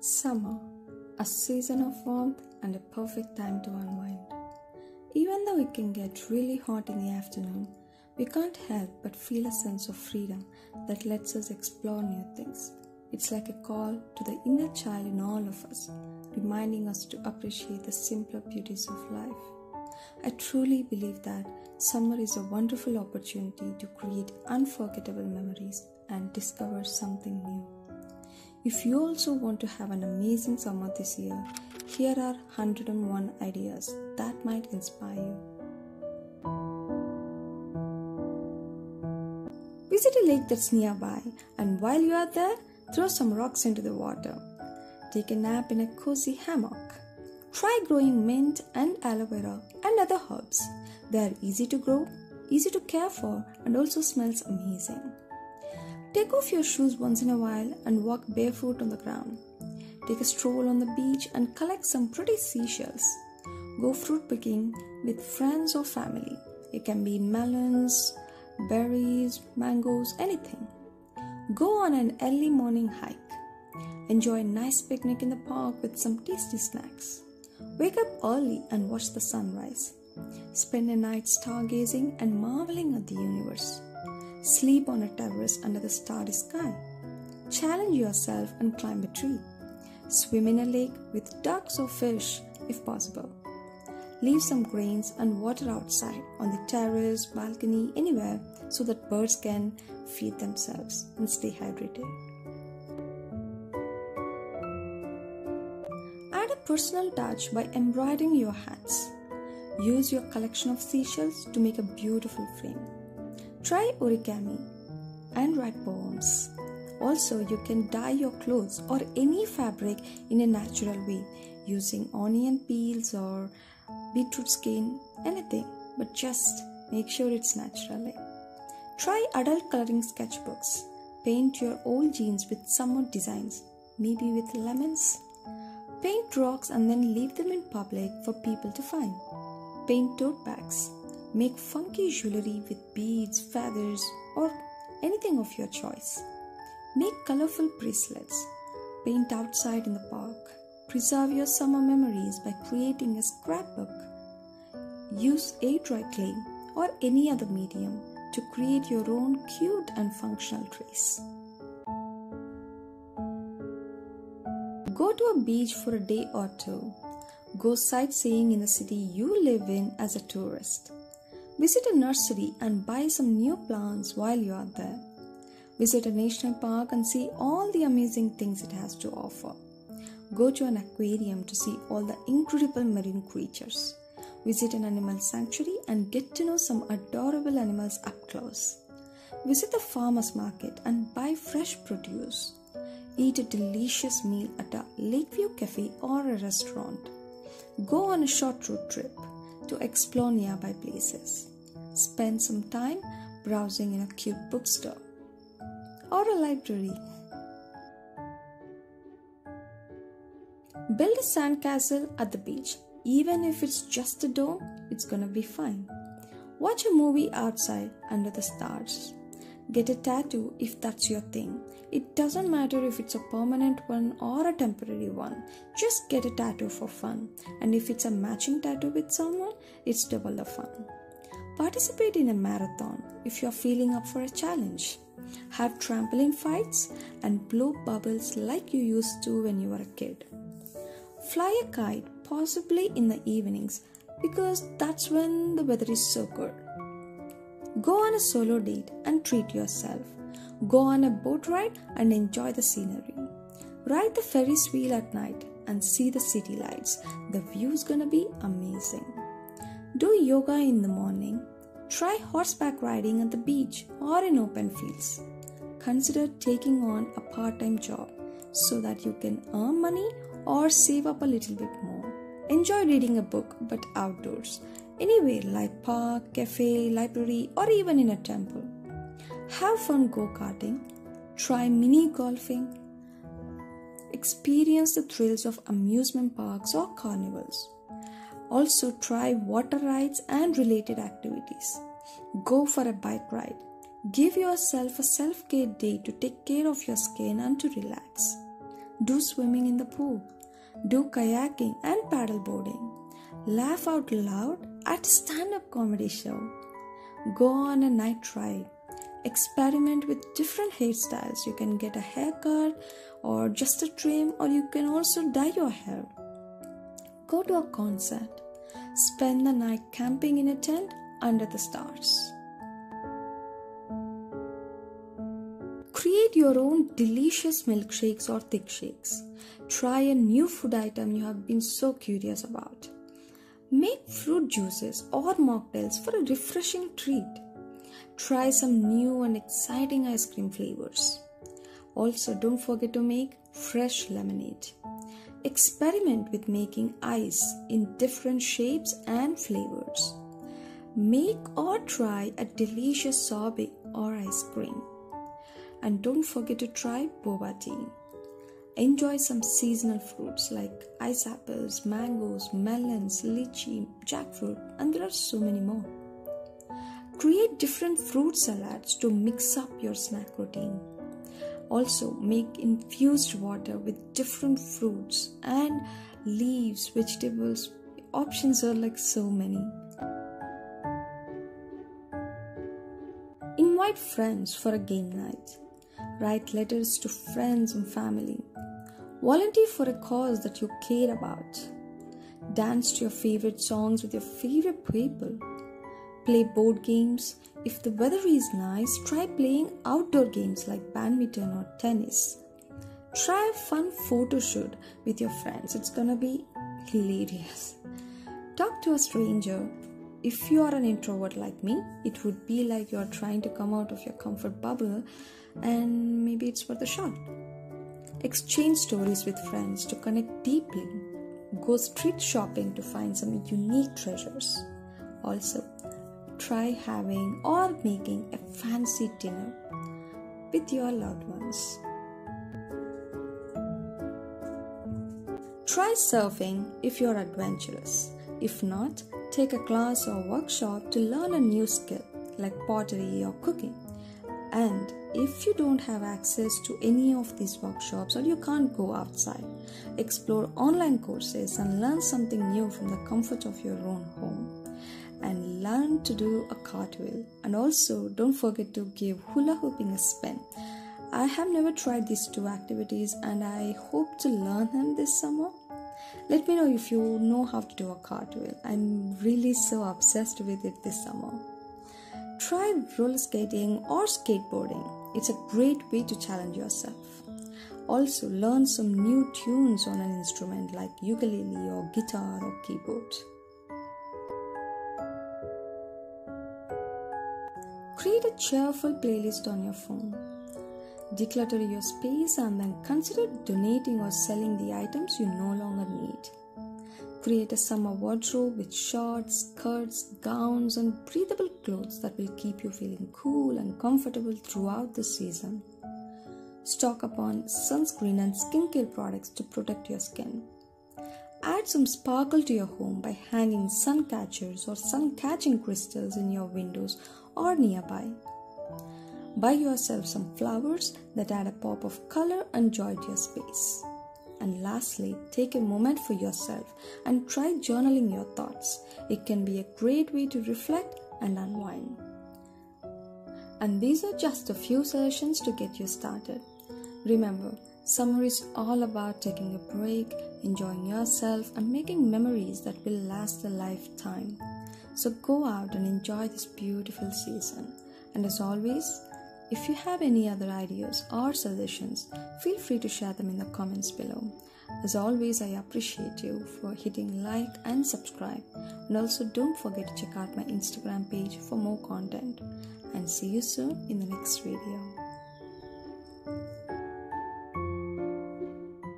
Summer, a season of warmth and a perfect time to unwind. Even though it can get really hot in the afternoon, we can't help but feel a sense of freedom that lets us explore new things. It's like a call to the inner child in all of us, reminding us to appreciate the simpler beauties of life. I truly believe that summer is a wonderful opportunity to create unforgettable memories and discover something new. If you also want to have an amazing summer this year, here are 101 ideas that might inspire you. Visit a lake that's nearby, and while you are there, throw some rocks into the water. Take a nap in a cozy hammock. Try growing mint and aloe vera and other herbs. They are easy to grow, easy to care for, and also smells amazing. Take off your shoes once in a while and walk barefoot on the ground. Take a stroll on the beach and collect some pretty seashells. Go fruit picking with friends or family. It can be melons, berries, mangoes, anything. Go on an early morning hike. Enjoy a nice picnic in the park with some tasty snacks. Wake up early and watch the sunrise. Spend a night stargazing and marveling at the universe. Sleep on a terrace under the starry sky. Challenge yourself and climb a tree. Swim in a lake with ducks or fish if possible. Leave some grains and water outside on the terrace, balcony, anywhere so that birds can feed themselves and stay hydrated. Add a personal touch by embroidering your hats. Use your collection of seashells to make a beautiful frame. Try origami and write poems. Also, you can dye your clothes or any fabric in a natural way using onion peels or beetroot skin, anything, but just make sure it's naturally. Try adult coloring sketchbooks. Paint your old jeans with summer designs, maybe with lemons. Paint rocks and then leave them in public for people to find. Paint tote bags. Make funky jewelry with beads, feathers, or anything of your choice. Make colorful bracelets. Paint outside in the park. Preserve your summer memories by creating a scrapbook. Use air-dry clay or any other medium to create your own cute and functional trays. Go to a beach for a day or two. Go sightseeing in the city you live in as a tourist. Visit a nursery and buy some new plants while you are there. Visit a national park and see all the amazing things it has to offer. Go to an aquarium to see all the incredible marine creatures. Visit an animal sanctuary and get to know some adorable animals up close. Visit the farmer's market and buy fresh produce. Eat a delicious meal at a Lakeview cafe or a restaurant. Go on a short road trip to explore nearby places. Spend some time browsing in a cute bookstore or a library. Build a sandcastle at the beach. Even if it's just a dome, it's gonna be fine. Watch a movie outside under the stars. Get a tattoo if that's your thing. It doesn't matter if it's a permanent one or a temporary one. Just get a tattoo for fun. And if it's a matching tattoo with someone, it's double the fun. Participate in a marathon if you're feeling up for a challenge. Have trampoline fights and blow bubbles like you used to when you were a kid. Fly a kite, possibly in the evenings, because that's when the weather is so good. Go on a solo date and treat yourself. Go on a boat ride and enjoy the scenery. Ride the Ferris wheel at night and see the city lights. The view's gonna be amazing. Do yoga in the morning. Try horseback riding at the beach or in open fields. Consider taking on a part-time job so that you can earn money or save up a little bit more. Enjoy reading a book but outdoors. Anywhere like park, cafe, library, or even in a temple. Have fun go-karting. Try mini golfing. Experience the thrills of amusement parks or carnivals. Also try water rides and related activities. Go for a bike ride. Give yourself a self-care day to take care of your skin and to relax. Do swimming in the pool. Do kayaking and paddleboarding. Laugh out loud at a stand-up comedy show. Go on a night ride. Experiment with different hairstyles. You can get a haircut or just a trim, or you can also dye your hair. Go to a concert. Spend the night camping in a tent under the stars. Create your own delicious milkshakes or thick shakes. Try a new food item you have been so curious about. Make fruit juices or mocktails for a refreshing treat. Try some new and exciting ice cream flavors. Also, don't forget to make fresh lemonade. Experiment with making ice in different shapes and flavors. Make or try a delicious sorbet or ice cream. And don't forget to try boba tea. Enjoy some seasonal fruits like ice apples, mangoes, melons, lychee, jackfruit, and there are so many more. Create different fruit salads to mix up your snack routine. Also, make infused water with different fruits and leaves, vegetables. Options are like so many. Invite friends for a game night. Write letters to friends and family. Volunteer for a cause that you care about. Dance to your favorite songs with your favorite people. Play board games. If the weather is nice, try playing outdoor games like badminton or tennis. Try a fun photo shoot with your friends. It's gonna be hilarious. Talk to a stranger. If you are an introvert like me, it would be like you are trying to come out of your comfort bubble, and maybe it's worth a shot. Exchange stories with friends to connect deeply. Go street shopping to find some unique treasures. Also, try having or making a fancy dinner with your loved ones. Try surfing if you're adventurous. If not, take a class or workshop to learn a new skill like pottery or cooking. And if you don't have access to any of these workshops or you can't go outside, explore online courses and learn something new from the comfort of your own home. And learn to do a cartwheel. And also don't forget to give hula hooping a spin. I have never tried these two activities and I hope to learn them this summer. Let me know if you know how to do a cartwheel. I'm really so obsessed with it this summer. Try roller skating or skateboarding. It's a great way to challenge yourself. Also, learn some new tunes on an instrument like ukulele or guitar or keyboard. Create a cheerful playlist on your phone. Declutter your space and then consider donating or selling the items you no longer need. Create a summer wardrobe with shorts, skirts, gowns, and breathable clothes that will keep you feeling cool and comfortable throughout the season. Stock up on sunscreen and skincare products to protect your skin. Add some sparkle to your home by hanging sun catchers or sun-catching crystals in your windows or nearby. Buy yourself some flowers that add a pop of color and joy to your space. And lastly, take a moment for yourself and try journaling your thoughts. It can be a great way to reflect and unwind. And these are just a few suggestions to get you started. Remember, summer is all about taking a break, enjoying yourself, and making memories that will last a lifetime. So go out and enjoy this beautiful season. And as always, if you have any other ideas or suggestions, feel free to share them in the comments below. As always, I appreciate you for hitting like and subscribe. And also don't forget to check out my Instagram page for more content. And see you soon in the next video.